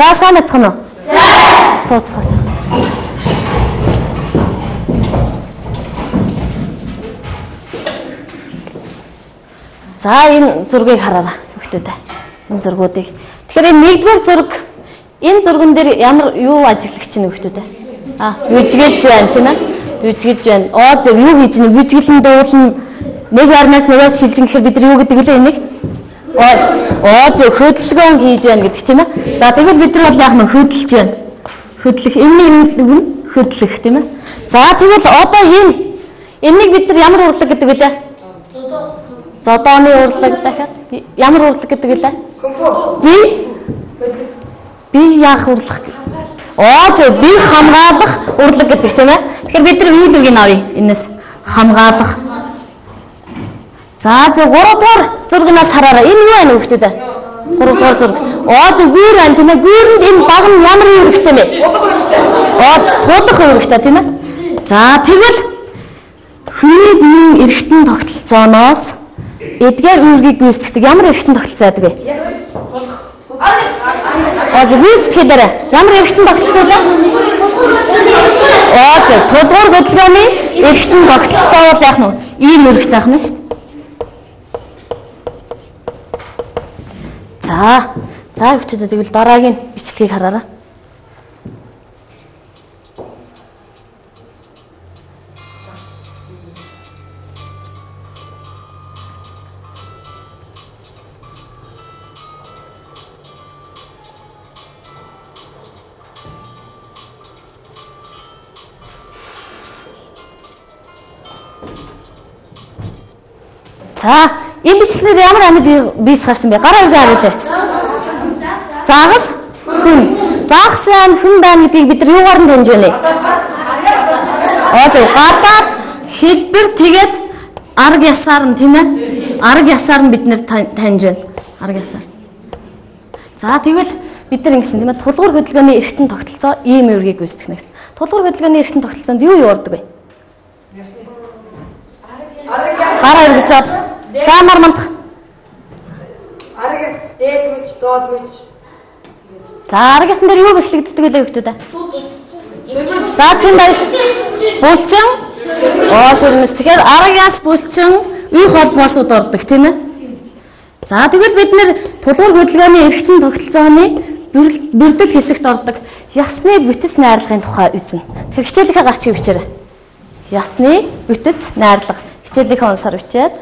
За сайн бацхан уу? Сайн. Сууцгааш. За энэ зургийг хараарай хүүхдүүдээ. Энэ зургуудыг. Тэгэхээр энэ нэгдүгээр зураг энэ зурган дээр ямар юу ажиглагч нь хүүхдүүдээ? Бүжгэлж байна тийм ээ? Бүжгэлж байна. Зөв юу хийж нэг бүжгэлэн дуулна. Нэг ярнаас нөгөөс шилжин гэхээр бид нар юу гэдэг вэ энийг? Зөв хөдөлгөөн хийж байна гэдэг тийм ээ. За тэгвэл бид нар бол яг нь хөдөлж байна. Хөдлөх эмний юм хөдлөх тийм ээ. За тэгвэл одоо эмнийг бид нар ямар урлаг гэдэг вүлээ? Зодооны урлаг дахиад ямар урлаг гэдэг вүлээ? Би яах урлаг? Зөв би хамгаалах урлаг гэдэг тийм ээ. Тэгэхээр бид нар юу лүгийг авъя энэс хамгаалах. За зөв 3 дугаар зургнаас хараарай. Энэ юу байна хүүхдүүд? 3 дугаар зураг. Зөв гүүр байна тийм ээ. Гүүрэнд энэ баг нь ямар үүрэгтэй бэ? Тулах үүрэгтэй тийм ээ. За тэгвэл хүний биеийн эргэтэн тогтолцооноос эдгээр үүргийг гүйцэтгэдэг ямар эргэтэн тогтолцоо байдаг вэ? Зөв гүйцэтгэлээрээ ямар эргэтэн тогтолцоо вэ? Зөв тулгуур хөдөлгөөний эргэтэн тогтолцоо бол яах нь ийм үүрэгтэй байх нь шүү дээ. За хүүхдүүд тэгвэл дараагийн бичлэгийг хараарай. За энэ бичлэгээр ямар амьд биес гарсан бэ? Гараа үргээ харуулъя. Загас хүн. Загас байна, хүн байна гэдгийг бид нар юугаар нь таньж байна вэ? Зөв гадаад хэлбэр тэгээд арга ясаар нь тийм ээ. Арга ясаар нь бид нар таньж байна. Арга ясаар. За тэгвэл бид нар ингэсэн тийм ээ. Тулгуур хөдөлгөөний эргэтэн тогтолцоо ийм үүргийг гүйцэтгэх гэсэн. Тулгуур хөдөлгөөний эргэтэн тогтолцоонд юу ордог вэ? Гараа үргэж чад. За нар мандах. Аргас дээд мөч доод мөч. За аргасан дээр юу эхлэгддэг вэ хүүхдүүд? За зин байж. Булчин. Ширнэс. Тэгэхээр аргаас булчин их холбоосууд ордог тийм ээ. За тэгвэл бид нэр тулгуур хөдөлгөөний эргэтэн тогтолцооны бүрдэл хэсэгт ордог ясны бүтэц найрлагын тухай үзнэ. Тэгэхээр хичээлийнхээ гарч хөвчээрэй. Ясны бүтэц найрлага. Хичээлийнхээ онсоор үчээд.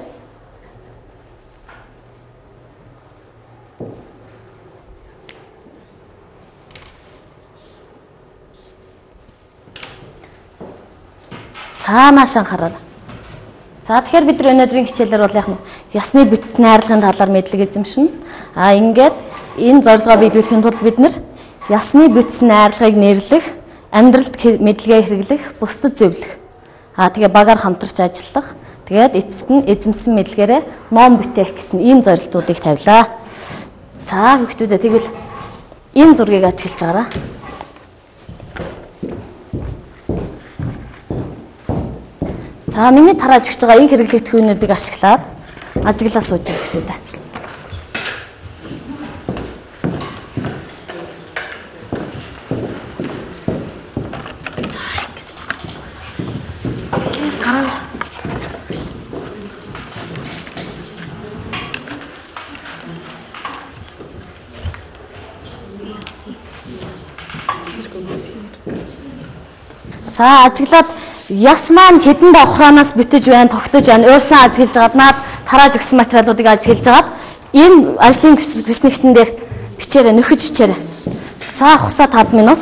Цаанаас анхаарал. За тэгэхээр бид нар өнөөдрийн хичээлээр бол яг нь ясны бүтэц найрлагын талаар мэдлэг эзэмшнэ. Ингээд энэ зорилгоо биелүүлэхийн тулд бид нар ясны бүтэц найрлагыг нэрлэх, амьдралд мэдлэгээ хэрэглэх, бусдад зөвлөх. Тэгээ багаар хамтарч ажиллах, тэгээд эцэст нь эзэмсэн мэдлэгээрээ ном бүтээх гэсэн ийм зорилтуудыг тавилаа. За хүүхдүүдээ тэгвэл энэ зургийг ажиглаж байгаарай. За миний тарааж өгч байгаа энэ хэрэглэгдэхүүнүүдийг ашиглаад ажиглаа сууж байгаа хүүхдүүд. За ажиглаад яс маань хэдэн давхраанаас бүтэж байна, тогтож байна. Уурсан ажиглаж байгаад наад тарааж өгсөн материалуудыг ажиглаж байгаад энэ ажлын хүснэгтэн дээр бичээрэй, нөхөж бичээрэй. За хугацаа 5 минут.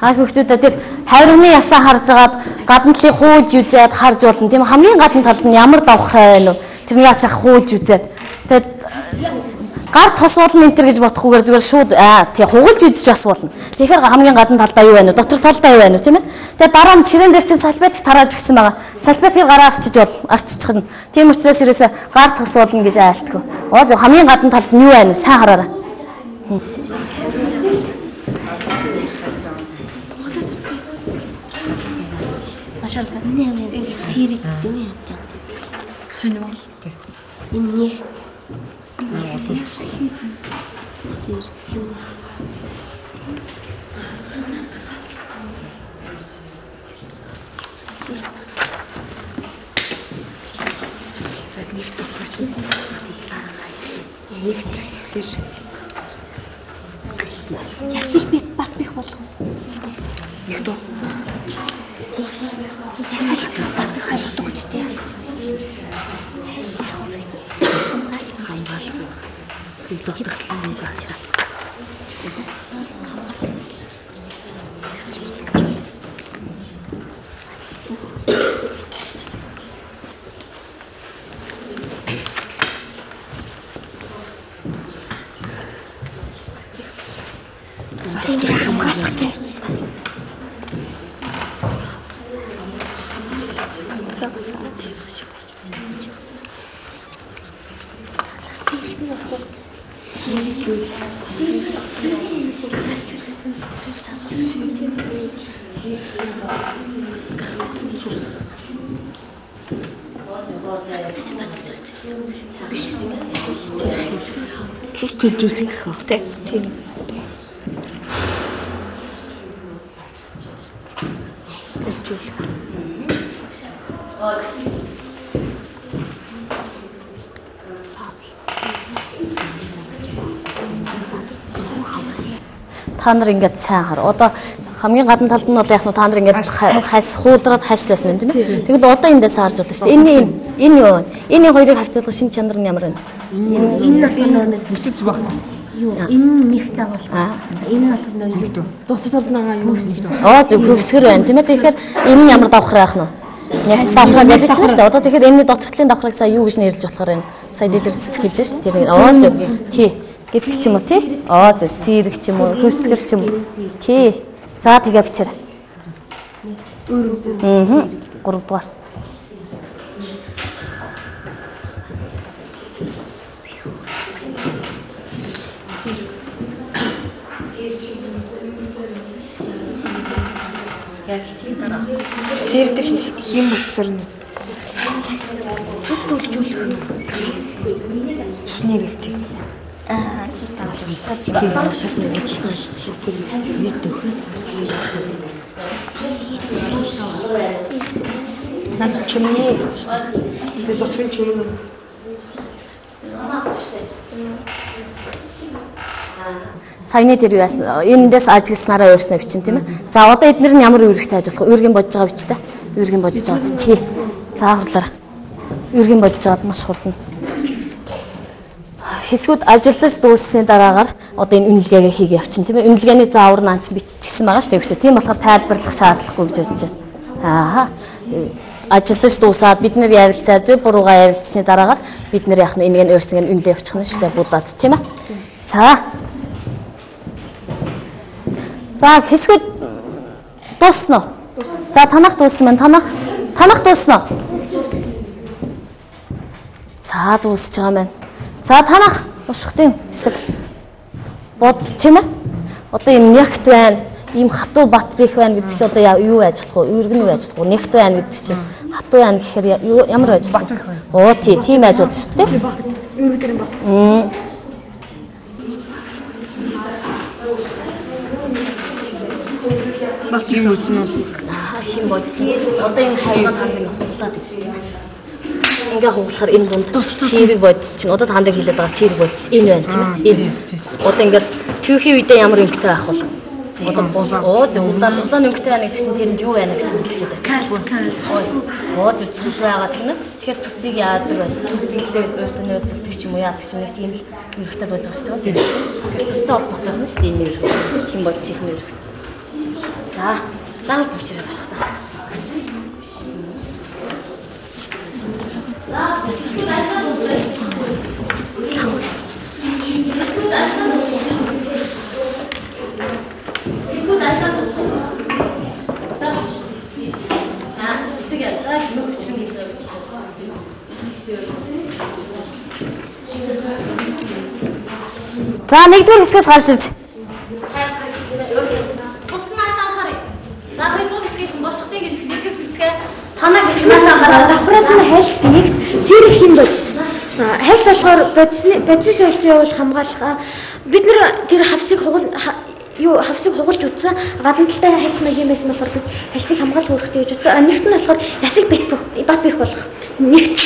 Хүүхдүүдээ тэр хайрны ясаа харж агаад гадна талыг хуулж үзээд харж болно тийм хамгийн гадна талд нь ямар давхраа байна уу тэрний ясаа хуулж үзээд тэгээд гар тос болно энэ төр гэж бодохгүйгээр зүгээр шууд тий хугалж үзэж бас болно. Тэгэхээр хамгийн гадна талдаа юу байна уу? Дотор талдаа юу байна уу, тийм ээ? Тэгээ дараа нь ширээн дээр чинь салфетик тарааж өгсөн байгаа. Салфетикийг гараа арччих нь. Тийм учраас ерөөсө гар тос болно гэж айлтгүй. Оо хамгийн гадна талд нь юу байна уу? Сайн хараарай. Машаалта нэмээд сэрэг дэмий хатаа. Сонирхол. Энэ нэг сэр юу ясыг би бат бих болгоо. Нэг доо. Тийм. Та нар ингээд сайн хар. Одоо хамгийн гадна талд нь бол яг нь та нар ингээд хальс хуулраад хальс байсан юм тийм ээ. Тэгвэл одоо эндээс харж болно шүү дээ. Энэ юу вэ? Энэ хоёрыг харьцуулах шинэ чанар нь ямар вэ? Энэ бол бүтэц баг. Юу энэ нэгтэй бол. Энэ бол юу? Дуцад талнаагаа юу нэгтэй. Зөв хөвсгөр байна тийм ээ. Тэгэхээр энэ нь ямар давхраа байх нь вэ? Яг давхраа гэж бичсэн шүү дээ. Одоо тэгэхээр энэний доктортлын давхрыг сая юу гэж нэрлэж болохоор байна? Сая дэлгэр цэцэг хэллээ шүү дээ. Зөв. Тий. Гэдэг ч юм уу тий? Зөв. Сэрэг ч юм уу, хөвсгөр ч юм уу. Тий. За тэгээ бичээр. 3 дугаар. Сэрдэх хим утсаар нь. Цус төлжүүлэх. Цус нэрэлтэй. Цус таалах. Цус нэрэлтэй. Наад чимээ. Тэгээд дотрын чимээ. Саяны тэр юу яасан? Эндээс ажигласнараа өөрснөө бичин тийм ээ. За одоо эднэр нь ямар үүрэгтэй ажиллах вэ? Үүргийн бодож байгаа бичтэй. Үүргийн бодож байгаа. Тий. Зааварлаа. Үүргийн бодож байгаад маш хурдан. Хэсгүүд ажиллаж дууссны дараагаар одоо энэ үнэлгээгээ хийгээ явчихна тийм ээ. Үнэлгээний заавар нь анч биччихсэн байгаа шүү дээ гэхдээ тийм болохоор тайлбарлах шаардлагагүй гэж бодож байна. Ажиллаж дуусаад бид нэр ярилцаа зөв буруугаа ярилцсны дараагаар бид нэр яах нь энийг өөрсгөө үнэлээ явуучих нь шүү дээ будаад тийм ээ. За хэсгүүд дуусна уу? За танах дууссан байна. Танах дуусна уу? За дуусж байгаа маань. За танах ушхтын хэсэг бод тийм ээ. Одоо юм нягт байна. Ийм хатуу бат бих байна гэдэг чинь одоо юу байж болох вэ? Үүргэн үү байж болох вэ? Нягт байна гэдэг чинь хатуу байна гэхээр ямар байж болох вэ? Тийм байж болж шүү дээ. Үүргэн бат. Бат юм үзнэ. Хин бодсон. Одоо энэ хайрын танд ингээ хуглаад үзсэн. Ингээ хуглахаар энэ дунд сэрэг бодис чинь одоо танд хэлээд байгаа сэрэг бодис энэ байна тийм ээ. Одоо ингээд түүхийн үедээ ямар юмтай байх вэ? Улаан улаан өнгөтэй байна гэсэн тэрэнд юу байна гэсэн үг хэлээд байна. Кал. Цус байгаа тийм. Тэгэхээр цусыг яадаг вэ? Цусыг л өөртөө нөөцөлдөг ч юм уу яадаг ч нэг тийм л ерөхтэй болж байгаа шүү дээ. Тэгэхээр цустай холбоотой юм шүү дээ энэ ерөх. Хим бодисхийн ерөх. За бичээрэй башаа та. За нэгдүгээр хэсгээс гарч ирж. Бусдын нааш анхаарай. За хоёрдугаар хэсгийн бошготын хэсэг нэгдүгээр хэсгээ танаа хэсэг нааш анхаарай. Давхраад нь хайлт нэгт сэрэх юм бодис. Хайлт болохоор бодис солилцоо явуул хамгаалах. Бид нэр тэр хавсыг хугалж утсан гадна талтай хайлт маяг юм байсан болохоор хайлтыг хамгаалах үүрэгтэй гэж утсан. Нэгт нь болохоор ясыг бат бих болох. Нэгт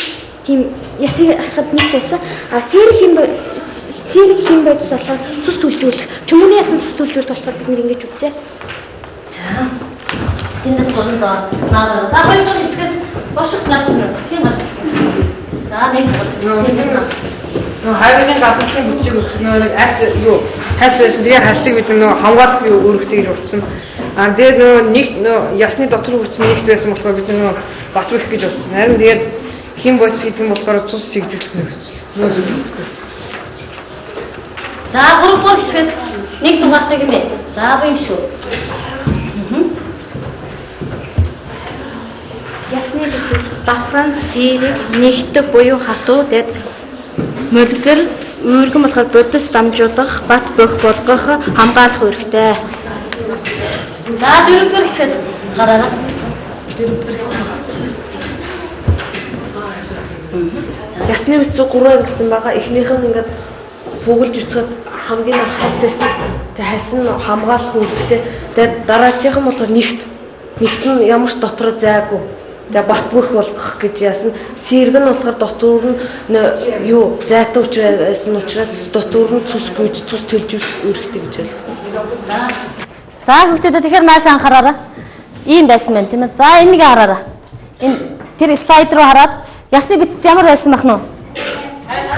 тийм ясыг харахад нэг байсан. Сэрэх юм бодис болохоор цус түлжүүлэх. Чүмний ясан цус түлжүүлэх болохоор бид нэр ингэж үзье. За. Тэндээс суран зоо. За хоёрдугаар хэсгээс бошгот гарч ирнэ. Хин гарч. За нэг хайрын гадуур бүцийг үзэх нэг хайс байсан. Тэгээ хайсыг бид хамгаалах үүрэгтэй гэж утсан. Тэгээд нэг ясны дотор хүрсэн нэгт байсан болохоор бид бат бих гэж утсан. Харин тэгээд хим бодис гэдэг юм болохоор цус сэгжүүлэх нөөц. За 3-р хэсгээс нэг дугаартай гэмээ. За буй шүү. Ясны бүтээс батран сэрэг нэгт буюу хатуу дэд мөлгөр үүргэн болохоор бодис дамжуулах, бат бөх болгох, хамгаалах үүрэгтэй. За 4-р хэсгээс гараараа. 4-р хэсгээс. Ясны үтс 3 гэсэн байгаа. Эхнийх нь ингээд фугалж үцхэд хамгийн хайсаас тэг хайс нь хамгаалах үүрэгтэй. Тэгээд дараагийнх нь болохоор нэгт нь ямар ч дотроо зайгүй. Тэгээ бат бөх болгох гэж яасан. Сэрэг нь болохоор дотор нь зайтай байсан учраас дотор нь цус төлжүүлэх үүрэгтэй гэж ойлгосон. За хүүхдүүдээ тэгэхээр нааш анхаараарай. Ийм байсан байна тийм ээ. За энийг хараарай. Энэ тэр слайд руу хараад ясны бүтц ямар байсан бах нь?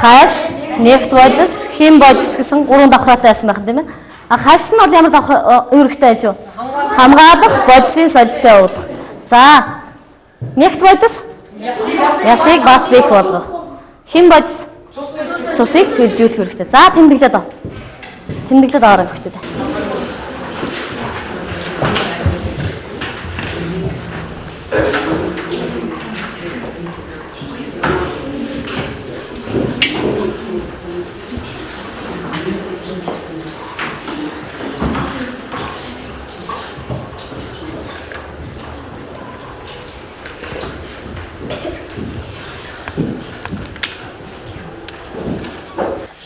Хайс, нэгт бодис, хим бодис гэсэн 3 давхраатай байсан байх тийм ээ. Хайс нь бол ямар үүрэгтэй байж юу? Хамгаалах, бодисын солилцоо явуулах. За нэгт бодис ясыг бат бих болгох. Хим бодис цусыг төлжүүлэх хэрэгтэй. За тэмдэглээд ав. Тэмдэглээд аваарай хүүхдүүд.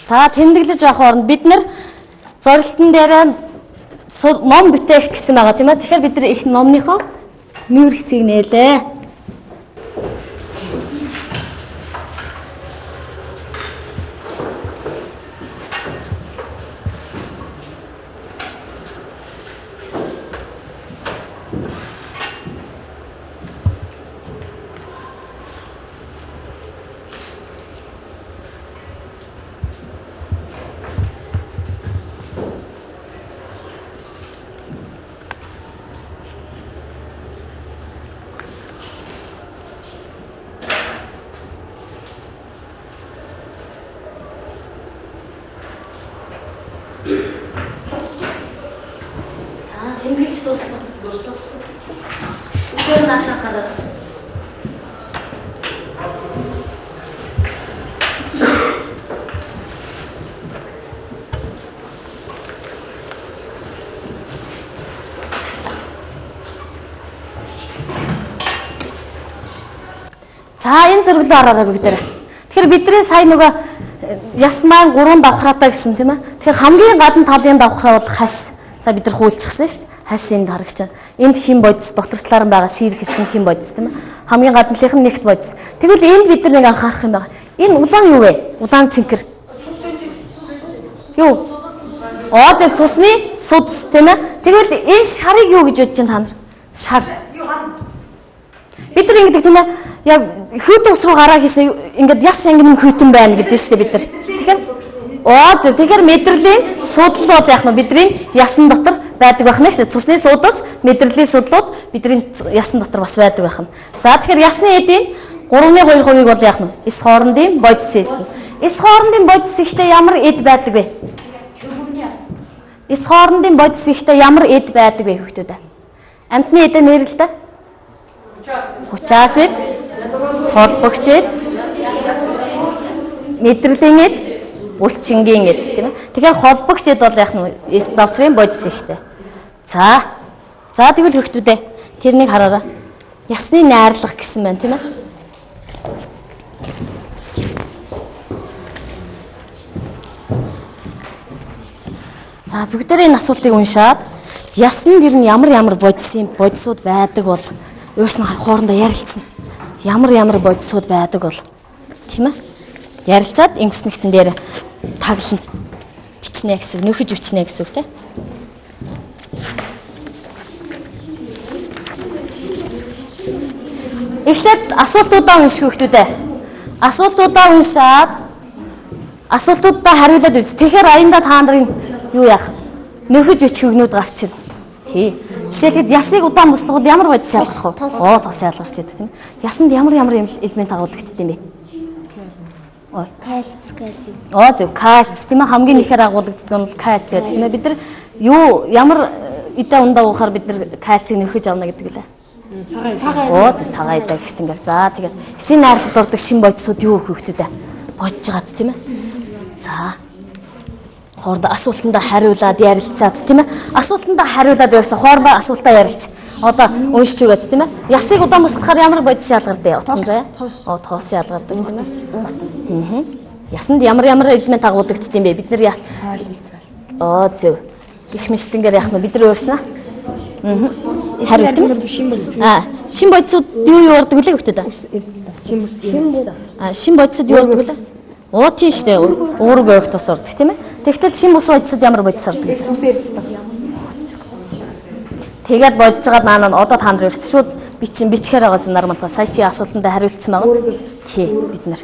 За тэмдэглэж явах оронд бид нэр зорилтон дээр ном бүтээх гэсэн байгаа тийм ээ. Тэгэхээр бид нар их номныхоо нүүр хэсгийг нээлээ. Тэмдэглэж дууссан. Тэр наашаа гараад. За энэ зэрэглээ хараарай бүгд. Тэгэхээр бидний сая нөгөө яс маань 3 давхраатай гэсэн тийм ээ. Тэгэхээр хамгийн гадна талын давхраа бол хас. За бид нар хуулчихсан шүү дээ. Хас энд харагч байна. Энд хим бодис дотор талаар нь байгаа сэрэг хэсэг хим бодис тийм ээ. Хамгийн гаднaalынх нь нэгт бодис. Тэгвэл энд бид нар нэг анхаарах юм байна. Энэ улаан юу вэ? Улаан цэнхэр. Юу? Оо цусны судас тийм ээ. Тэгвэл энэ шарыг юу гэж бодож байна та нар? Шар. Бид нар ингэдэг тийм ээ. Яг хүйт ус руу гараа хийсэн ингээд яс ангин хүйтэн байна гэдэг шүү дээ бид нар. Тэгэхээр тэгэхээр мэдрэлийн судал бол яг нь бидний ясан дотор байдаг байх нь шүү дээ. Цусны судас, мэдрэлийн судлууд бидний ясан дотор бас байдаг байх нь. За тэгэхээр ясны эдийн 3.2% бол яг нь эс хоорондын бодис систем. Эс хоорондын бодис ихтэй ямар эд байдаг вэ? Эс хоорондын бодис ихтэй ямар эд байдаг вэ хүүхдүүд? Амтны эдэ нэрлэлтэй? Учаас эд, холбогч эд, мэдрэлийн эд, булчингийн эд тийм ээ. Тэгэхээр холбогч эд бол яг нь эс завсрын бодис ихтэй. За тэгвэл хүүхдүүдээ тэрнийг хараарай. Ясны найрлага гэсэн байна тийм ээ. За бүгдээрээ энэ асуултыг уншаад ясны дэр нь ямар бодисууд байдаг бол өөрснөө хоорондоо ярилцсан. Ямар бодисууд байдаг бол тийм ээ. Ярилцаад энэ хүснэгтэн дээр таглана. Бичнэ гэсэн үг, нөхөж бичнэ гэсэн үг тийм. Эхлээд асуултуудаа унших хүүхдүүдээ. Асуултуудаа уншаад асуултуудаа хариулаад үз. Тэгэхээр аяндаа та нарын юу яах? Нөхөж бичих өгнүүд гарч ирнэ. Тий. Жишээлбэл ясыг удаан буслах бол ямар бодис ялгах вэ? Тос ялгарч идэг тийм. Ясанд ямар элемент агуулгддаг юм бэ? Кальц, калий. Зөв кальц тийм ээ хамгийн ихээр агуулгддаг нь бол кальц гэдэг тийм ээ. Бид нар ямар эдэ ундаа уухаар бид нар кальцийг нөхөж авна гэдэг лээ. Цагаан эдэ гихтэнгээр. За тэгээд эсийн найрлагт ордог шин бодисууд юу хүүхдүүдээ бодож байгаад тийм ээ. За хоорондоо асуултандаа хариулаад ярилцаад тийм ээ. Асуултандаа хариулаад байсан хоорондоо асуултаа ярилц. Одоо уншиж үгээд тийм ээ. Ясыг удаан буслахаар ямар бодис ялгардаг? Утган заяа. Тоос ялгардаг тийм ээ. Ясанд ямар элемент агуулгддаг юм бэ? Бид нар яс. Зөв. Их мэтлэнгээр яах нь бид нар өөрснөө. Хариулт тийм ээ. Шин бодисууд юу ордог вүлээ хүүхдүүд? Шин бодисууд юу ордог вүлээ? Тийм шүү дээ. Уург өгөх тус ордог тийм ээ. Тэгтэл шин бус бодисод ямар бодис ордог вэ? Тэгээд бодож байгаад наана нь одоо та нар ерөөс шууд бичихээр байгаас нар мантаа сая чи асуултанд хариулцсан байгаа. Тий бид нар.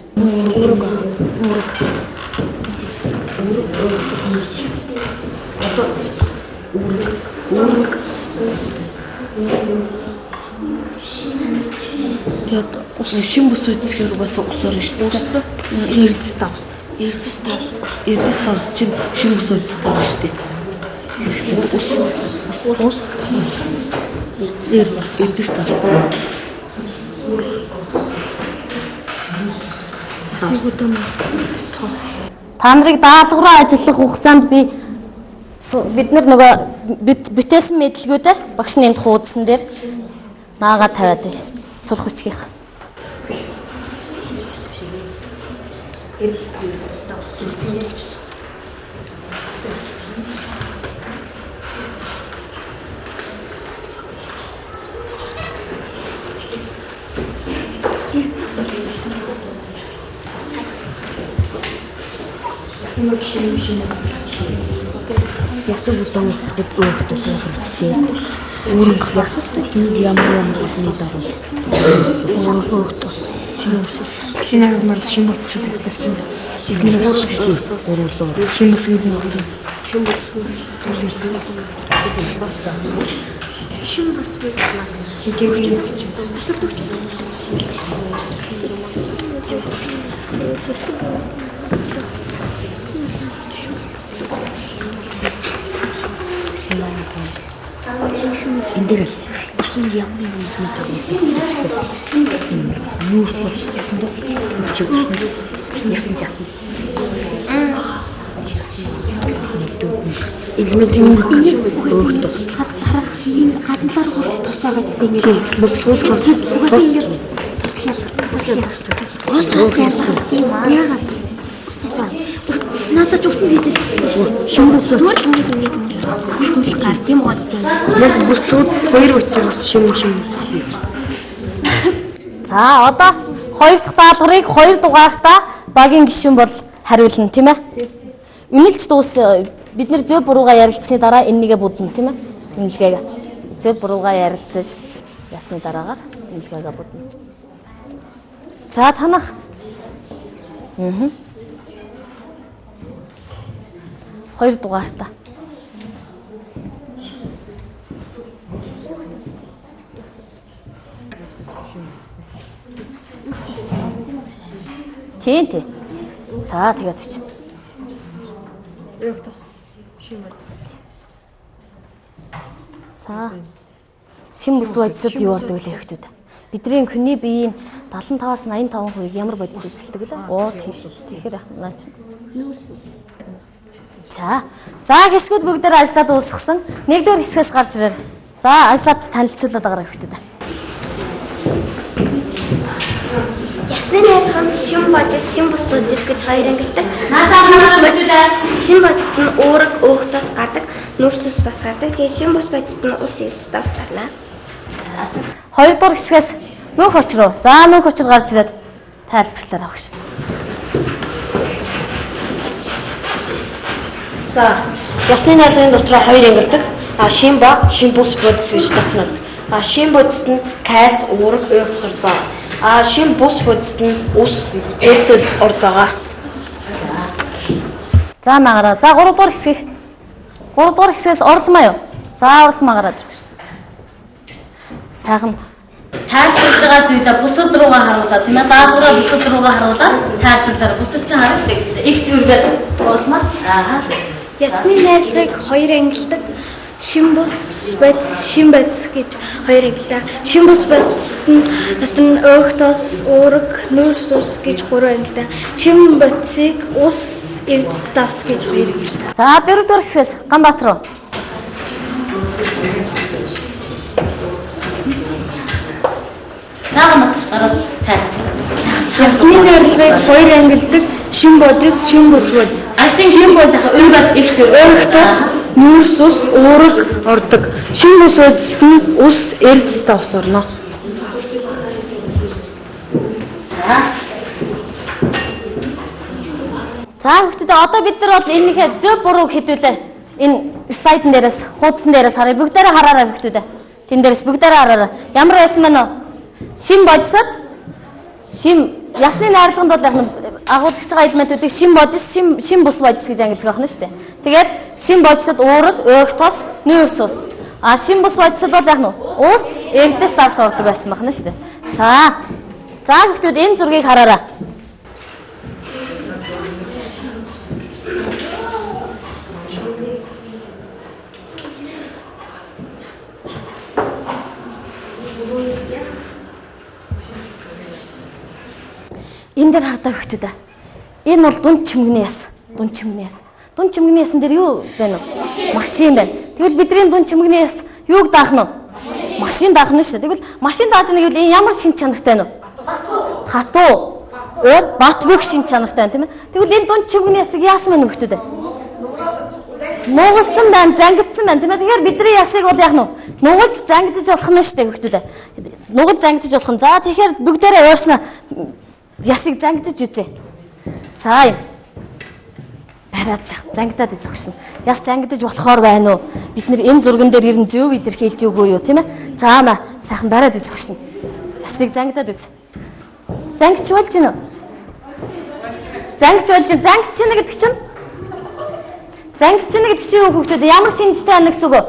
Тэгээд ус шин бус үзэхээр угаасаа ус орно шүү дээ. Эрдэс тавс чинь шин бус үзэхээр орно шүү дээ. Хэрэгцээ ус эрдэс тавс. Та нарыг даалгавраа ажиллах хугацаанд бид нар нөгөө бүтээсэн мэдлгүүдээр багшны энд хуудсан дээр наагаад тавиад сурах хүчгийнх. Ясаг удаан үзүүлэх гэсэн үүрэг ямар болны дагуу өөрөөх тус шинээр мөр шин болчихсон тэгэхээр чинь бидний өөрөөлөө шин Эндэр усан ямар юм нүүрсэл ясанд ясан элемент өөрөөр туслахад энэ гадналаар тусаагаад тийм бослогоос тийм аа яагаад надад ч усан хийж байсан шүү дээ. Шимбэл гар тийм гоо тийм. Яг бүслүүд хоёр учраа шим. За одоо хоёр дахь даалгаврыг 2 дугаартаа багийн гишүүн бол хариулна тийм ээ. Үнэлж дуус бид нэр зөв буруугаа ярилцсны дараа энэгээ будна тийм ээ. Үнэлгээгээ. Зөв буруугаа ярилцаж ясны дараагаар үнэлгээгээ будна. За танах. Хоёр дугаартаа. Тийм. За тэгээд үчи. Өгтөс. Шимэд. За. Шим бүс бодисод юу болдог вэ хэвчүүд? Бидний хүний биеийн 75-аас 85% ямар бодис эзэлдэг лээ? Оо тийм шүү дээ. Тэгэхээр ах наа чи. За хэсгүүд бүгдээр ажиллаад дуусгасан. Нэгдүгээр хэсгээс гарч ирээр. За ажиллаад танилцуулаад байгаа хэвчүүд. Ясны найрлаганд шим бодис, шим бус бодис гэж хоёр ангилдаг. Шим бодисд нь уураг өөхтөөс гардаг, нүүрсээс бас гардаг. Тэгээ шим бус бодисд нь ус эрдэс бас гарна. Хоёрдугаар хэсгээс мөнх очроо. За мөнх очр гарч ирээд тайлбарлалаа авах шүү дээ. За, ясны найрлагын дотор хоёр ангилдаг. Шим ба шим бус бодис гэж дутмал. Шим бодисд нь кальц, уураг, өөхтөөс ордог. Шим бус бодисд нь ус, эрдэс ордог байгаа. За магараа. За 3 дугаар хэсгээс орломоо юу? За орломоо гараад ирэх шүү дээ. Сайхан тайлбарлаж байгаа зүйлээ бусад руугаа харуулаад тийм ээ даалгавраа бусад руугаа харуулаад тайлбарлаараа бусад чинь харна шүү дээ. X үргээд орломоо. Ясны найрлагыг хоёр ангилдаг. Шим бус бодис, шим бодис гэж хоёр ангилаа. Шим бус бодисд нь өөхтөөс, уураг, нүүрс ус гэж гурван ангилаа. Шим бодисыг ус, эрдэс давс гэж хоёр ангилаа. За 4 дугаар хэсгээс Ганбаатар руу. За Ганбаатар гараад тайлбарлаа. Ясны найрлагыг хоёр ангилдаг. Шим бодис, шим бус бодис. Шим бодис үргээд X өөхтөөс нүүрс ус, уураг ордог. Шим бус бодисд нь ус, эрдэс давс орно. За хүүхдүүд одоо бид нар бол энийхээ зөв бурууг хэдүүлээ. Энэ слайдн дээрээс, хуудсан дээрээс харъя. Бүгдээрээ хараарай хүүхдүүд. Тэн дээрээс бүгдээрээ хараарай. Ямар байсан мэн үү? Шим бодисод ясны найрлаганд бол яг агуулгч байгаа элементүүдийг шим бодис, шим бус бодис гэж ангилдаг байна шүү дээ. Тэгээд шим бодисод уураг, өөхтөөс, нүүрс ус. Шим бус бодисод бол яг ус, эрдэс давс ордог байсан байна шүү дээ. За хүүхдүүд энэ зургийг хараарай. Энэ дээр хардаа хүүхдүүд. Энэ бол дунд чимэгний яс. Дунд чимэгний ясан дээр юу байна вэ? Машин байна. Тэгвэл бидний дунд чимэгний яс юуг даах нь вэ? Машин даах нь шүү. Тэгвэл машин дааж нэг энэ ямар шин чанартай байна вэ? Хатуу. Бат бөх шин чанартай байна тийм ээ. Тэгвэл энэ дунд чимэгний ясыг яасан байна хүүхдүүд? Нугалсан байна, зангидсан байна тийм ээ. Тэгэхээр бидний ясыг бол яах нь вэ? Нугалж зангидж болох нь шүү дээ хүүхдүүд. Нугал зангидж болох нь. За тэгэхээр бүгдээрээ уурснаа ясыг зангидж үзье. За юм. Бараад зангидаад үзэх шин. Яс зангидж болохоор байна уу? Бид нэр энэ зурган дээр ирэн зөв илэрхийлж өгөө юу, тийм ээ? Заамаа сайхан бараад үзэх шин. Ясыг зангидаад үз. Зангич болж гинэ. Зангич чинь гэдэг чинь. Зангич гэдэг чинь юу хүүхдүүд ямар шинжтэй байна гэсэн үг вэ?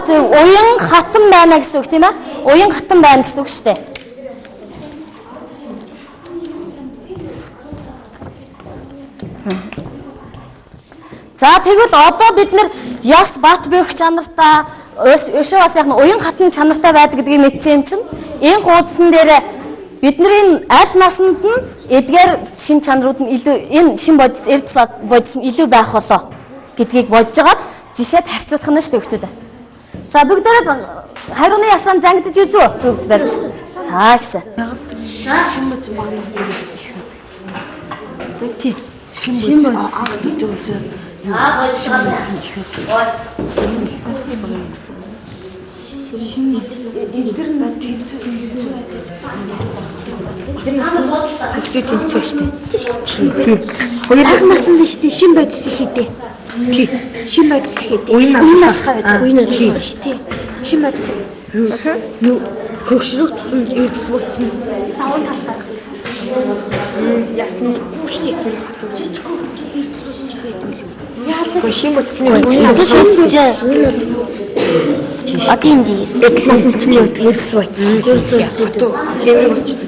Зөв уян хатан байна гэсэн үг тийм ээ? Уян хатан байна гэсэн үг шүү дээ. За тэгвэл одоо бид нэр яс бат бөх чанартай өшөө бас яг уян хатан чанартай байдаг гэдгийг мэдсэн юм чинь энэ хуудсан дээр бидний аль насанд нь эдгээр шин чанарууд нь илүү энэ шин бодис эрдэс бодис нь илүү байх болоо гэдгийг бодож агаад жишээд харьцуулах нь шүү дээ хүүхдүүд. За бүгдээрээ хариуны ясaan зангидж үзөө бүгд барьж. За гэсэн. За шин бодис магнаас тий. Шин бодис гэж учраас Хоёр наснд нь штэ шин бодис их хэдэ. Тий. Шин бодис ихэд үн алхах. Үн алхах. Тий. Шин бодис. Юу хөгшрөх тусанд эрдэс бодсон. Саван талбар. Ясны үштэй жижиг эрдэс ихэд яалаа шин бодсны үн алхах. Атин дээр эдлэн чинь эрдэс бодсон. Хэврэг болчихдог.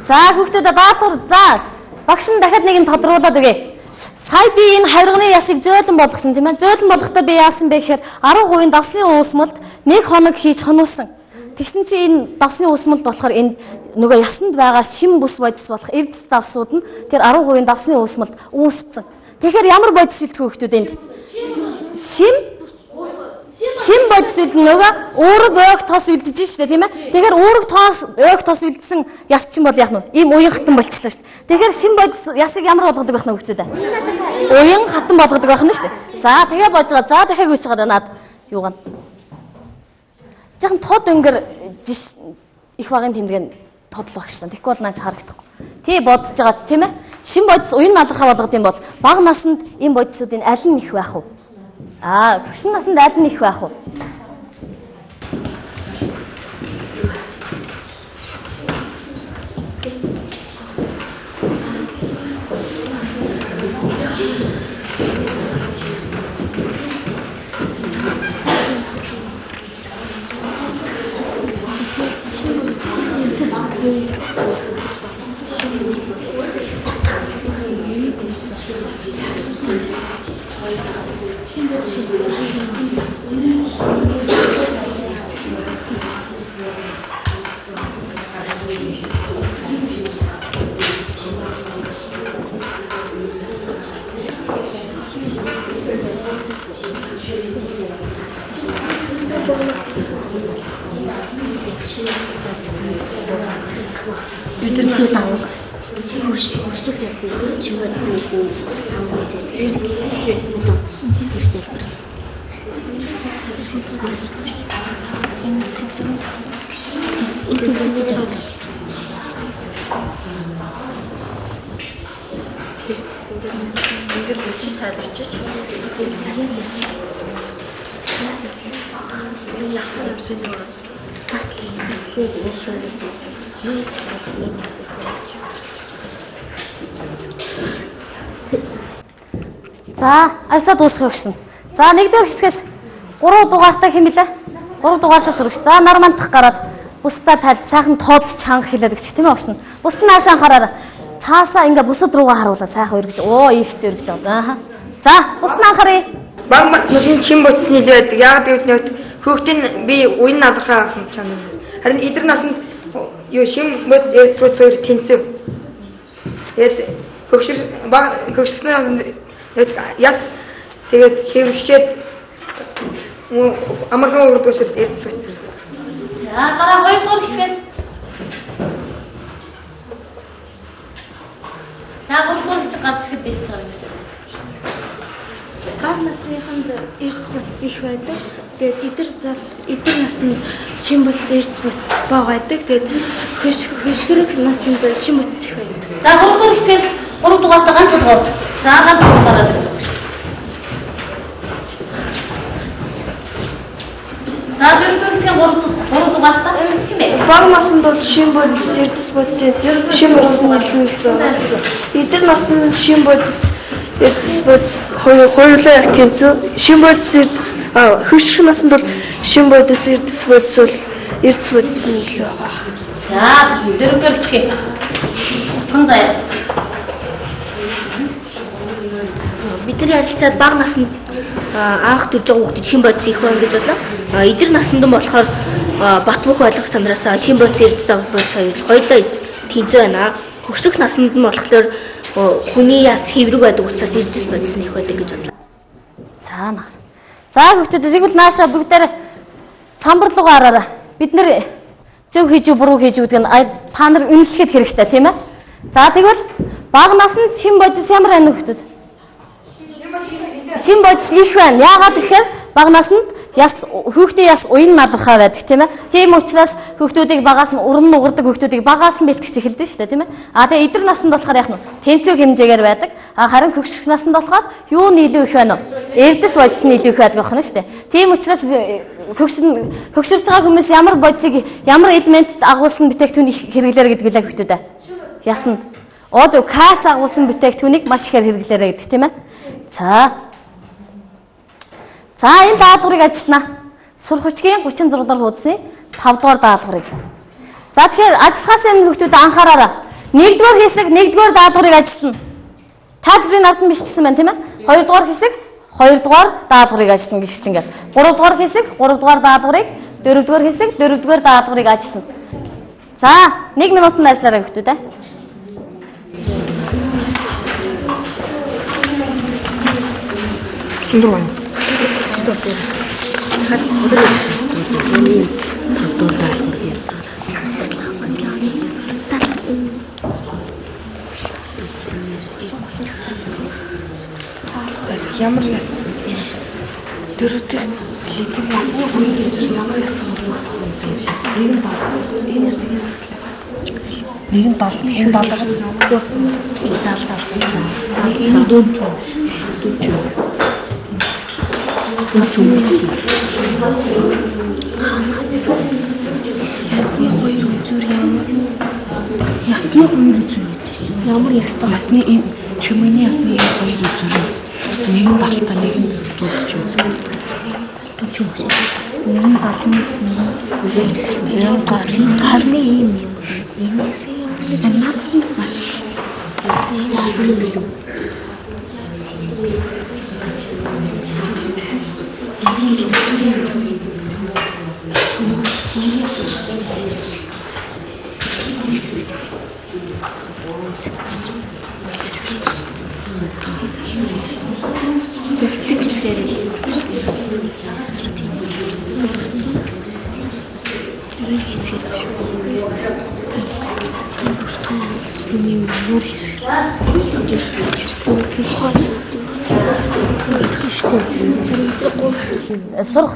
За хүүхдүүдээ баалуур за багш нь дахиад нэг юм тодруулаад өгье. Сая би энэ хавирганы ясыг зөөлөн болгосон тийм ээ. Зөөлөн болгохдоо би яасан бэ гэхээр 10% давсны уусмалд 1 хоног хийж хонуулсан. Тэгсэн чи энэ давсны уусмалд болохоор энэ нөгөө ясанд байгаа шим бүс бодис болох эрдэс давсууд нь тэр 10% давсны уусмалд үүсцэн. Тэгэхээр ямар бодис илтгэх хүүхдүүд энд? Шим бодис үлдэн нөгөө уурэг ойг тоос үлдэж штэ тийм ээ. Тэгэхээр уурэг тоос ойг тоос үлдсэн яс чинь бол яг нь ийм уян хатан болчихлоо штэ. Тэгэхээр шим бодис ясыг ямар болгодог байх нь хүүхдүүд аа? Уян хатан болгодог байх нь штэ. За тэгээ боож байгаа. За дахиад гүйцгээд наад юугаа. Жахан тод өнгөр их багын тэмдгэн тодлох гэсэн. Тэгэхгүй бол наач харагдахгүй. Тий бодож байгаа тийм ээ. Шим бодис уян налархаа болгох юм бол бага наснд ийм бодисуудын аль нь их байх вэ? Хөшин наснд аль нь их байх вэ? За, ажлаа дуусгах гэсэн. За, нэгдүгээр хэсгээс 3 дугаартай хэм билээ. 3 дугаартай сурагч. За, нар мантах гараад бусдаа тал сайхан тоод чанга хэлээд өгч тийм ээ өгсөн. Бусд нь наашаа хараараа. Цаасаа ингээ бусад руугаа харуулаа сайхан өргөж. Их зэрэгж байгаа. За, бусд нь анхаарай. Баг насны шим бодисны л байдаг. Яг гэвэл хөөхтөн би уян налархаа авах чанар. Харин эдгээр наснд юу шим бодис ярьцвал суур тэнцв. Тэгээд хөгшрсөн яс тэгээд хэвгшээд амархан урд уушаас эрдэс утсан. За дараа 2 дугаар хэсгээс. За 3 дугаар хэсэг гарч ирэхэд бэлж байгаа юм. Бага насныханд эрдэс бодис их байдаг. Тэгээд эдгээр наснд шим бодис эрдэс бодис бага байдаг. Тэгээд хөшгөрөх наснд шим бодис их байдаг. За 3 дугаар хэсгээс 3 дугаартай ганц дугаар. За ганц дугаараа. За 4 дугаарын 3 дугаартай юм бэ? Бага наснд бол шим бодис эрдэс бодисын шим бодисны илүү их байна. Эдгээр наснд шим бодис эрдэс бодис хоёулаа яг тэнцүү. Шим бодис эрдэс хөшгөх наснд бол шим бодис эрдэс бодис бол эрдэс бодис нь илүү байгаа. За 4 дугаар хэсэг. Утган заяа. Бидний харилцаад бага наснд анх төрж байгаа хүүхдэд шин бодис их байна гэж бодлоо. Эдгээр наснд нь болохоор бат бөх ойлгох санаараас шин бодис эрдэс бодис хоёулаа тэнцүү байна. Хөшгөх наснд нь болохоор хүний яс хэврэг байдаг учраас эрдэс бодис нь их байдаг гэж бодлоо. За хүүхдүүд тэгвэл наашаа бүгдээр самбарлуугаа хараарай. Бид нэр зөв хийж үү буруу хийж үү гэдэг нь та нар үнэлэхэд хэрэгтэй тийм ээ. За тэгвэл бага наснд шин бодис ямар байна хүүхдүүд? Шин бодис их байна. Яагаад гэхээр бага наснд яс хүүхдийн яс уян налархаа байдаг тийм ээ. Тийм учраас хүүхдүүдийг багаас нь уран нугардаг хүүхдүүдийг багаас нь бэлтгэж эхэлдэг шүү дээ тийм ээ. Тэгээ эдгээр наснд болохоор яг нь тэнцүү хэмжээгээр байдаг. Харин хөгших наснд болохоор юу нь илүү их байна вэ? Эрдэс бодис нь илүү их байдаг байна шүү дээ. Тийм учраас хөгшөрж байгаа хүмүүс ямар бодисыг ямар элемент агуулсан бүтээгдэхүүн их хэрэглээрэ гэдэг үлээ хүүхдүүдээ. Ясна. Зөв кальц агуулсан бүтээгдэхүүнийг маш ихээр хэрэглээрэ гэдэг тийм ээ. За энэ даалгаврыг ажиллана. Сурах хүчгийн 36 дугаар хуудасны 5 дугаар даалгаврыг. За тэгэхээр ажиллахаас өмнө хүүхдүүд анхаараарай. 1-р хэсэг 1-р даалгаврыг ажиллана. Тайлбарын ард нь биш гэсэн байна тийм ээ. 2-р хэсэг 2-р даалгаврыг ажиллана гихчлэнгээр. 3-р хэсэг 3-р даалгаврыг, 4-р хэсэг 4-р даалгаврыг ажиллана. За 1 минутанд ажиллаарай хүүхдүүд ээ. Зөндөө байна. Ямар яс дөрөвдөг лидер ясны хоёрын ямар ясны нэг нь бол энэ ясны нэг нь бол энэ ясны хоёр үзүр ямар ястай ясны энэ чимээний ясны хоёр үзүр нэг нь талтай нэг нь дуудч юм. Нэг нь талнаас нэг гарны юм. Энэс юм. Маш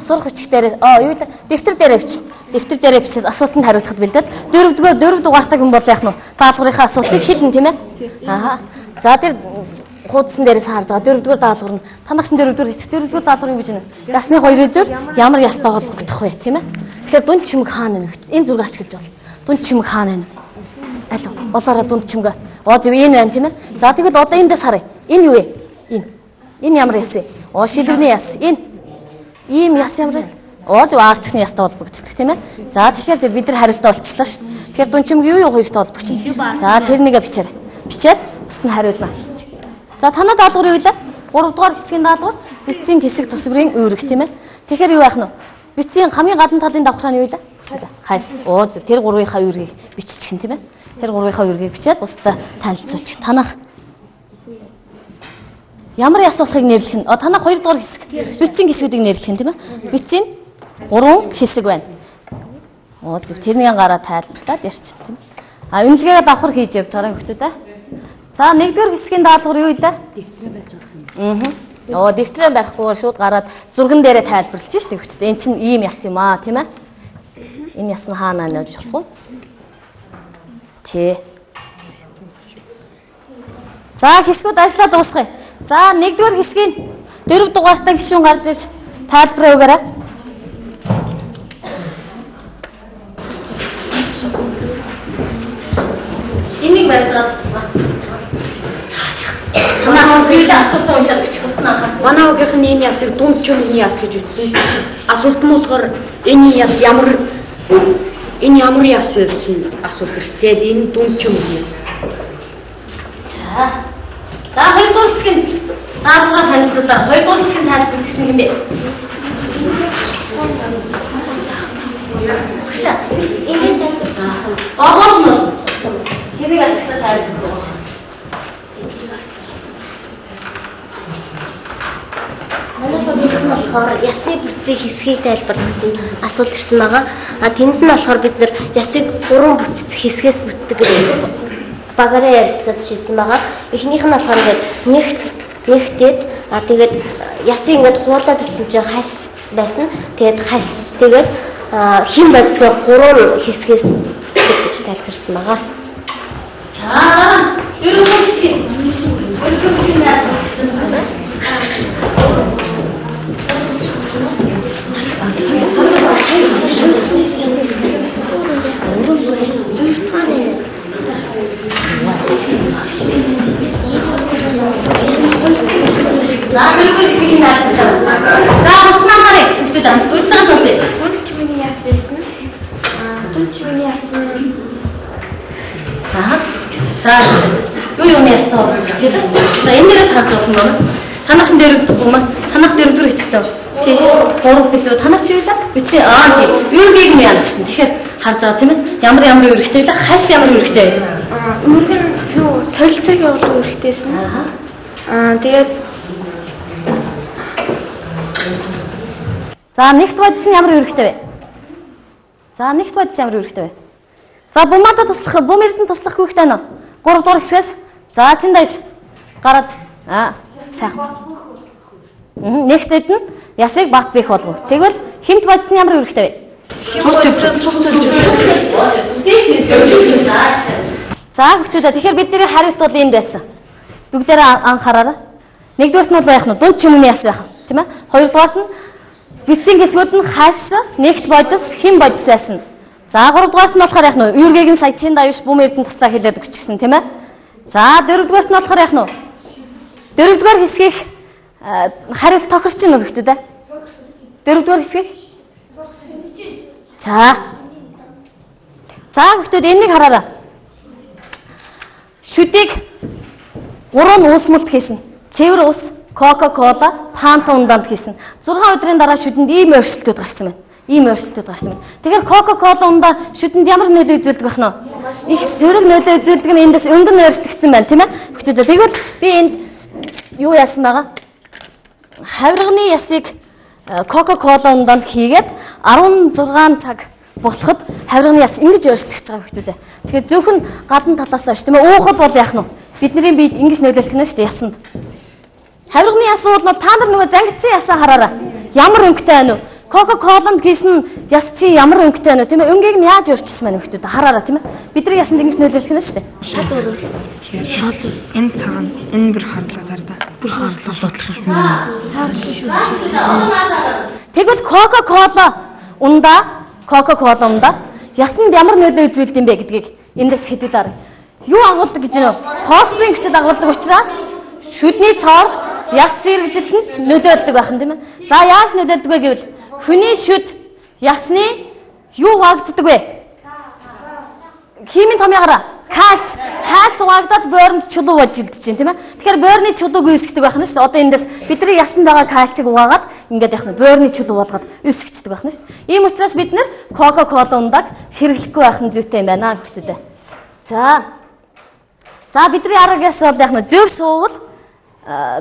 сурах хүч дээр юу л дэвтэр дээрээ бичнэ. Дэвтэр дээрээ бичиж асуултанд хариулахад бэлдээд 4 дугаартай хүн бол яах нь даалгаврынхаа асуултыг хэлнэ тийм ээ. За тэр хуудсан дээрээс харж байгаа 4-р даалгавар нь танагч 4-р хэсэг 4-р даалгавар юу гэж байна? Ясны хоёр үзүүр ямар ястай холбогдох вэ тийм ээ. Тэгэхээр дунд чимэг хаана нэ? Энэ зураг ашиглаж бол дунд чимэг хаана нэ? Алуу болоороо дунд чимэг. Зөв энэ байна тийм ээ. За тэгвэл одоо эндээс харъя. Энэ юу вэ? Энэ ямар яс вэ? Шилвний яс. Энэ ийм яс ямар вэ? Зөв арцны ястай холбогддог тийм ээ. За тэгэхээр бид нар хариултаа олчлаа шүү дээ. Тэгэхээр дунд чимэг юу хоёртой холбогч юм? За тэрнийг бичээрэй. Бичээд бусд нь хариулна. За танаа даалгавар юу вэ? 3 дугаар хэсгийн даалгавар битцийн хэсэг тусврын үүрэг тийм ээ. Тэгэхээр юу яах нь вэ? Битцийн хамгийн гадна талын давхраа нь юу вэ? Хайс. Зөв тэр 3-ийнхаа үүргийг биччихэн тийм ээ. Тэр 3-ийнхаа үүргийг бичээд бусдаа танилцуулчих. Танах ямар асуулахыг нэрлэх нь? Танах 2 дугаар хэсэг битцийн хэсгүүдийг нэрлэх нь тийм ээ. Битцийн 3 хэсэг байна. Зөв тэрнийг гараа тайлбарлаад ярьчих тийм ээ. Үнэлгээгээ давхар хийж явж байгаа хүмүүс дээ. За 1-р хэсгийн даалгавар юу вэ? Дэвтрээ барьж орох юм. Дэвтрээ барихгүйгээр шууд гараад зурган дээрээ тайлбарлаж шүү дээ хүмүүс. Энд чинь ийм яс юм аа, тийм ээ. Энэ яс нь хаанаа нэж болох вэ? Тэ. За хэсгүүд ажиллаа дуусгая. За 1-р хэсгийн 4 дугаартай гишүүн гарч ирж тайлбараа өгөөрэй. Энийг барьж байгаа. Танаас биелээ асуулт уншаад бичих болсон анхаа. Манай уугийнхны энэ ясыг дунд чөмний яс гэж ütсэн. Асуулт нь болохоор энэ яс ямар яс вэ гэсэн асуулт ирсэн. Тэгээд энэ дунд чөм юм. За 2 дугаар хэсгийн даалгавраа танилцуулаа. 2 дугаар хэсгийн тайлбарлах чинь юм бэ? Хашаа. Энэ тайлбарлах. Орно. Тэрийг ашиглаад тайлбарлах. болохоор ясны бүтцийн хэсгийг тайлбарласан асуулт ирсэн байгаа. Тэнд нь болохоор бид нар ясыг 3 бүтц хэсгээс бүтдэг гэж багаараа ярилцаад шийдсэн байгаа. Эхнийх нь болохоор нэгтэд Тэгээд ясын ингээд хуулаад утсан чинь хас байсан. Тэгээд хас тэгээд хим бодисгоо 3 хэсгээс гэж тайлбарсан байгаа. За, ерөнхий хэсэг. За, юу ястаа хичээлээ. За, энэс харж болно уу? Танах шин дээр юм. Танах дөрөвдөр хэсэглээ. Тий. 3 билүү. Танах чи юу лээ? Үгүй тий. Үүргийг нь яана гэсэн. Тэгэхээр харж байгаа тийм ээ. Ямар үүрэгтэй вэ? Хас ямар үүрэгтэй вэ? Үүрэг нь юу солилцоог явуулах үүрэгтэйсэн. Тэгээд за, нэгт бодис нь ямар үүрэгтэй вэ? За, нэгт бодис ямар үүрэгтэй вэ? За, бумаата туслах, бум эрдэнэ туслах хүүхтэй нөө. 3 дугаар хэсгээс. За, цэндэж гараад сайхан. Нэгтэд нь ясыг бат бих болгов. Тэгвэл хэмт бодис нь ямар үүрэгтэй вэ? За, хүүхдүүдээ тэгэхээр бидний хариулт бол энд байсан. Бүгдээрээ анхаараарай. Нэгдүгээрт нь бол байх нь дунд чимний яс байх, тийм ээ? Хоёрдугаарт нь бицийн хэсгүүд нь хас, нэгт бодис, хэм бодис байсан. За, гуравдугаарт нь болохоор яах нь үүргийг нь сая цэнд аюуш бум эрдэнэ туслаа хэлээд өгч гисэн, тийм ээ? За, дөрөвдүгээрт нь болохоор яах нь дөрөвдүгээр хэсгийг хариулт тохирч ийн өгөхтэй. Дөрөвдүгээр хэсгийг. За, хүүхдүүд энийг хараарай. Шүдийг 3 уус мөлт хийсэн. Цэвэр ус, Кока-кола, Фанта унданд хийсэн. 6 өдрийн дараа шүдэнд ийм өөрчлөлтүүд гарсан байна. Тэгэхээр Кока-кола ундаа шүдэнд ямар нөлөө үзүүлдэг байх нь? Их сөрөг нөлөө үзүүлдэг нь эндээс өнгөн өөрчлөгдсөн байна, тийм ээ? Хүүхдүүд. Тэгвэл би энд юу яасан байгаа? Хавирганы ясыг Кока-кола унданд хийгээд 16 цаг болоход хавирганы яс ингэж өөрчлөгдөж байгаа хүүхдүүд. Тэгэхээр зөвхөн гадна талаас нь тийм ээ уухад бол яах нь бидний биед ингэж нөлөөлөх нь шүү дээ ясанд. Хавирганы яс бол та нар нөгөө зангидсан ясаа хараарай. Ямар өнгөтэй байна вэ? Кока-коланд хийсэн яс чи ямар өнгөтэй байна вэ? Тийм ээ өнгийг нь яаж өөрчилсөн байна хүүхдүүд хараарай тийм ээ. Бидний ясанд ингэж нөлөөлөх нь шүү дээ. Шал өөр. Шал энэ цагаан энэ бүр харлаад хараа. Бүр харлаад бодлоо. Цааш шүү. Тэгвэл Кока-кола ундаа ясанд ямар нөлөө үзүүлдэг юм бэ гэдгийг эндээс хэдүүлээрэй. Юу агуулдаг гэж нэ? Фосфорын хүчит агуулдаг учраас шүдний цооролт яс сэргэжилтэнд нөлөөлдөг байх нь тийм ээ. За яаж нөлөөлдөг вэ гэвэл хүний шүд ясны юу вагддаг вэ? Химийн томьёогоор кальц вагдаад бойрнд чулуу болж үлдэж байна тийм ээ. Тэгэхээр бойрны чулууг үүсгдэг байх нь шүү дээ. Одоо эндээс бидний ясанд байгаа кальцийг угаагаад ингээд яах нь бойрны чулуу болгоод үүсгэждэг байх нь шүү дээ. Ийм учраас бид нэр Кока-кола ундаг хэрэглэхгүй байх нь зүйтэй юм байна хүүхдүүдээ. За бидний арга яс бол яах нь зөв суувал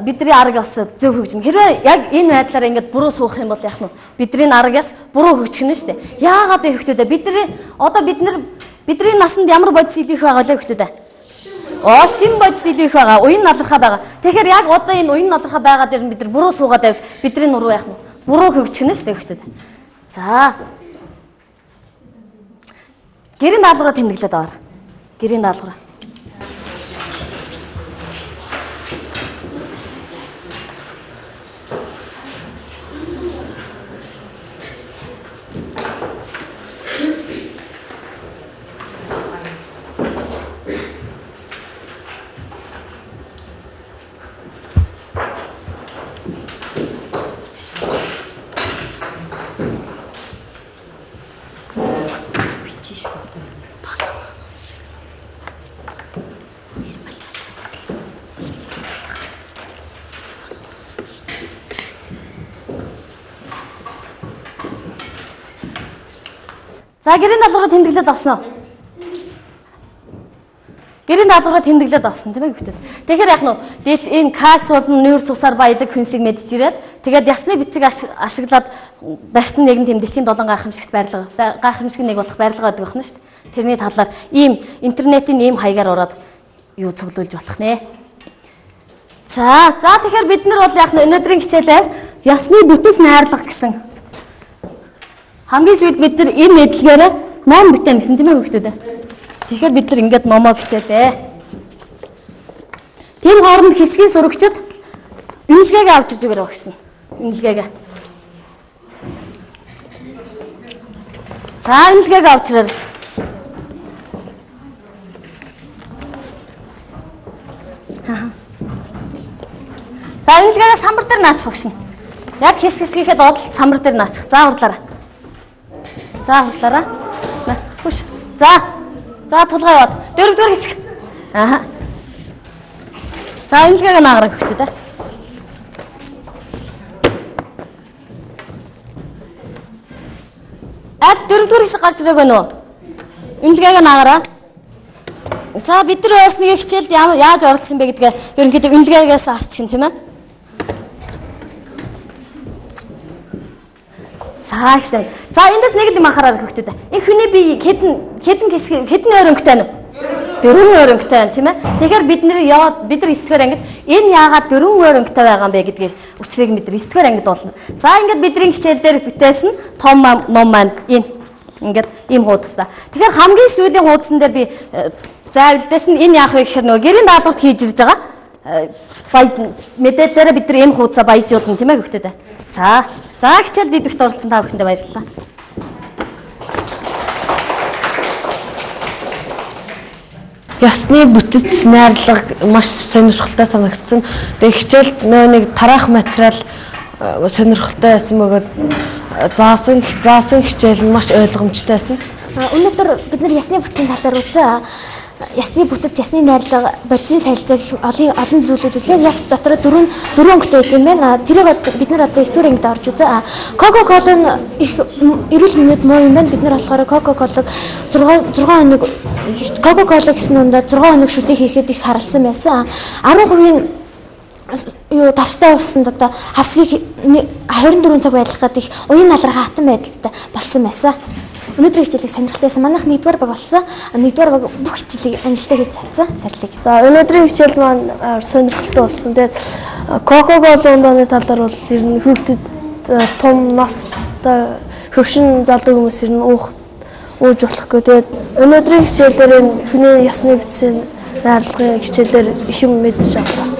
бидний арга яс зөв хөгжинэ. Хэрвээ яг энэ байдлаар ингээд буруу суух юм бол яах нь бидний арга яс буруу хөгжих нь шүү дээ. Яагаад вэ хүүхдүүдээ бидний насанд ямар бодис илүү их байгаа вэ хүүхдүүдээ? Шин бодис илүү их байгаа. Уян налархаа байгаа. Тэгэхээр яг одоо энэ уян налархаа байгаа дээр бид нар буруу суугаад байвал бидний нуруу яах нь буруу хөгжих нь шүү дээ хүүхдүүдээ. За. Гэрийн даалгавраа тэмдэглээд аваа. Гэрийн даалгавраа. За гэрийн даалгавраа тэмдэглээд авсан. Гэрийн даалгавраа тэмдэглээд авсан тийм ээ хүүхдүүд. Тэгэхээр яг нь энэ кальциуд нь нүүр цусаар баялаг хүнсийг мэдж ирээд тэгээд ясны бицийг ашиглаад барьсан нэгэн тэмдэглэхийн 7 гайхамшигт барилга гайхамшиг нэг болох барилга байдаг байна шүү дээ. Тэрний талаар ийм интернетийн ийм хаягаар ороод юу цуглуулж болох нэ. За тэгэхээр бид нар бол яг өнөөдрийн хичээлээр ясны бүтэц найрлага гэсэн хамгийн сүүлд бид нар энэ мэдлэгээрээ ном бүтээн гэсэн тийм ээ хүүхдүүд. Тэгэхээр бид нар ингээд номоо бүтээлээ. Тийм хооронд хэсгийн сурагчид үнэлгээгээ авч ирж өгöörэй гэсэн. Үнэлгээгээ. За үнэлгээгээ авч ирээ. За үнэлгээгээ самбар дээр наачих багш нь. Яг хэсгийнхээ доотлолт самбар дээр наачих. За хурлаараа. За хурлаараа. Хүш. За тулгаа яваад. Дөрөвдүгээр хэсэг. Аа. За үнэлгээгээ наагараа гэхдээ тэ. Дөрөвдүгээр хэсэг гарч ирээгүй нөө. Үнэлгээгээ наагараа. За бид нар өөрснийхээ хичээлд яаж оролцсон бэ гэдгээ ерөнхийдөө үнэлгээгээс арчих юм тийм ээ. За гэсэн. За эндээс нэг л юм анхаарал хөвгтүүд. Энэ хүний бие хэдэн өрөнгөтэй нь? 4 өрөнгөтэй байна тийм ээ. Тэгэхээр бид нар стдгээр ангид энэ яагаад 4 өрөнгөтэй байгаа юм бэ гэдгийг учрыг бид нар стдгээр ангид болно. За ингээд бидний хичээл дээр бүтээсэн том ном маань энэ ингээд ийм хуудастай. Тэгэхээр хамгийн сүүлийн хуудсан дээр би заавилдээс нь энэ яах вэ гэхээр нөгөө гэрийн даалгаварт хийж ирж байгаа. Мэдээлэлээрээ бид нар энэ хуудасаа баяжуулна тийм ээ хөвгтүүд. За хичээл дийдэгт оролцсон та бүхэндээ баярлалаа. Ясны бүтэц найрлага маш сонирхолтой санагдсан. Тэгээ хичээлд нөө нэг тараах материал сонирхолтой байсан бөгөөд заасан хичээл нь маш ойлгомжтой байсан. Өнөөдөр бид нар ясны бүтцийн талаар үзээ. Ясны бүтэц, ясны найрлага, бодисын солилцоо гэх олон зүйлүүд үзлээ. Яс дотор 4 өнгөтэй байт юм байна. Тэрийг бид нар одоо стори ангид орж үзээ. Coca-Cola нь их эрүүл мэндэд муу юм байна. Бид нар болохоор Coca-Cola-г 6 хоног Coca-Cola гэсэн ундаа 6 хоног шүтээ хийхэд их харалсан байсан. 10% давстай болсонд одоо хавсыг 24 цаг байлгах гэдэг их уян налрах хатан байдалтай болсон байсан. Өнөөдрийн хичээлийг сонирхолтойсэн. Манайх 1-р баг болсон. 1-р баг бүх хичээлийг амжилттай хийж чадсан. Сарлиг. За өнөөдрийн хичээл маань сонирхолтой болсон. Тэгээд Coca-Cola унданы талаар бол ер нь хүүхдэд том настай хөгшин залуу хүмүүс ер нь ууж болохгүй. Тэгээд өнөөдрийн хичээлээр хүний ясны бүтцийн найрлагын хичээлээр их юм мэдэж авлаа.